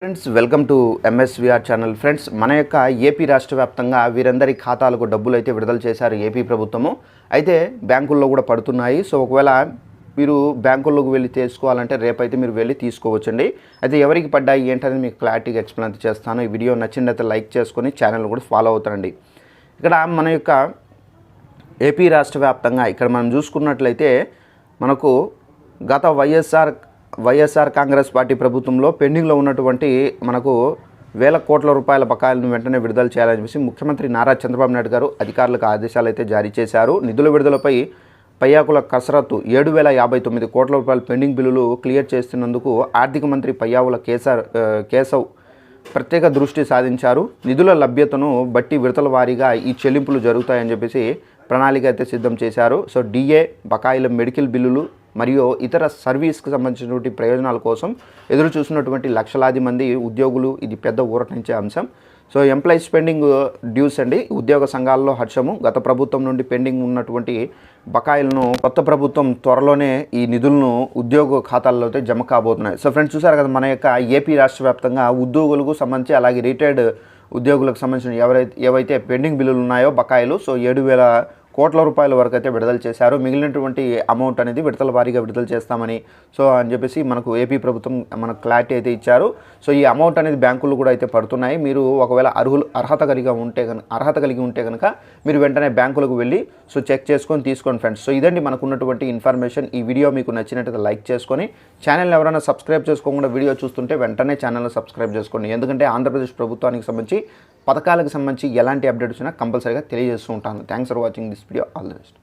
Friends welcome to ఎంఎస్విఆర్ channel. Friends మన యొక్క AP రాష్ట్ర వ్యాప్తంగా వీరందరి ఖాతాలకు డబ్బులు అయితే విడుదల చేశారు ఏపీ ప్రభుత్వము. అయితే బ్యాంకుల్లో కూడా పడుతున్నాయి. సో ఒకవేళ మీరు బ్యాంకుల్లోకి వెళ్ళి తీసుకోవాలంటే రేపైతే మీరు వెళ్ళి తీసుకోవచ్చండి. అయితే ఎవరికి పడ్డాయి ఏంటనేది మీకు క్లారిటీగా ఎక్స్ప్లెయిన్ అయితే చేస్తాను. ఈ వీడియో నచ్చినట్లయితే లైక్ చేసుకొని ఛానల్ కూడా ఫాలో అవుతారండి. ఇక్కడ మన యొక్క ఏపీ రాష్ట్ర వ్యాప్తంగా ఇక్కడ మనం చూసుకున్నట్లయితే మనకు గత వైఎస్ఆర్ కాంగ్రెస్ పార్టీ ప్రభుత్వంలో పెండింగ్లో ఉన్నటువంటి మనకు వేల కోట్ల రూపాయల బకాయిలను వెంటనే విడుదల చేయాలని చెప్పేసి ముఖ్యమంత్రి నారా చంద్రబాబు నాయుడు గారు అధికారులకు ఆదేశాలు అయితే జారీ చేశారు. నిధుల విడుదలపై పయ్యాకుల కసరత్తు 7,059 కోట్ల రూపాయల పెండింగ్ బిల్లులు క్లియర్ చేస్తున్నందుకు ఆర్థిక మంత్రి పయ్యావుల కేశవ్ ప్రత్యేక దృష్టి సాధించారు. నిధుల లభ్యతను బట్టి విడతల వారీగా ఈ చెల్లింపులు జరుగుతాయని చెప్పేసి ప్రణాళిక అయితే సిద్ధం చేశారు. సో డిఏ బకాయిల మెడికల్ బిల్లులు మరియు ఇతర సర్వీస్కి సంబంధించినటువంటి ప్రయోజనాల కోసం ఎదురు చూసినటువంటి లక్షలాది మంది ఉద్యోగులు ఇది పెద్ద ఊరటించే అంశం. సో ఎంప్లాయీస్ పెండింగ్ డ్యూస్ అండి, ఉద్యోగ సంఘాల్లో హర్షము. గత ప్రభుత్వం నుండి పెండింగ్ ఉన్నటువంటి బకాయిలను కొత్త ప్రభుత్వం త్వరలోనే ఈ నిధులను ఉద్యోగ ఖాతాల్లో అయితే జమ కాబోతున్నాయి. సో ఫ్రెండ్స్ చూసారు కదా, మన యొక్క ఏపీ రాష్ట్ర వ్యాప్తంగా ఉద్యోగులకు సంబంధించి అలాగే రిటైర్డ్ ఉద్యోగులకు సంబంధించిన ఏవైతే పెండింగ్ బిల్లులు ఉన్నాయో బకాయిలు, సో 7,000 కోట్ల రూపాయల వరకు అయితే విడుదల చేశారు. మిగిలినటువంటి అమౌంట్ అనేది విడతల వారీగా విడుదల చేస్తామని అని చెప్పేసి మనకు ఏపీ ప్రభుత్వం మనకు క్లారిటీ అయితే ఇచ్చారు. సో ఈ అమౌంట్ అనేది బ్యాంకులు కూడా అయితే పడుతున్నాయి. మీరు ఒకవేళ అర్హత కలిగి ఉంటే కనుక మీరు వెంటనే బ్యాంకులకు వెళ్ళి చెక్ చేసుకొని తీసుకోండి ఫ్రెండ్స్. సో ఇదండి మనకు ఉన్నటువంటి ఇన్ఫర్మేషన్. ఈ వీడియో మీకు నచ్చినట్లయితే లైక్ చేసుకొని ఛానల్ని ఎవరైనా సబ్స్క్రైబ్ చేసుకోకుండా వీడియో చూస్తుంటే వెంటనే ఛానల్ని సబ్స్క్రైబ్ చేసుకోండి. ఎందుకంటే ఆంధ్రప్రదేశ్ ప్రభుత్వానికి సంబంధించి పథకాలకు సంబంధించి ఎలాంటి అప్డేట్స్ ఉన్నా కంపల్సరీగా తెలియజేస్తూ ఉంటాను. Thanks for watching this video. All the best.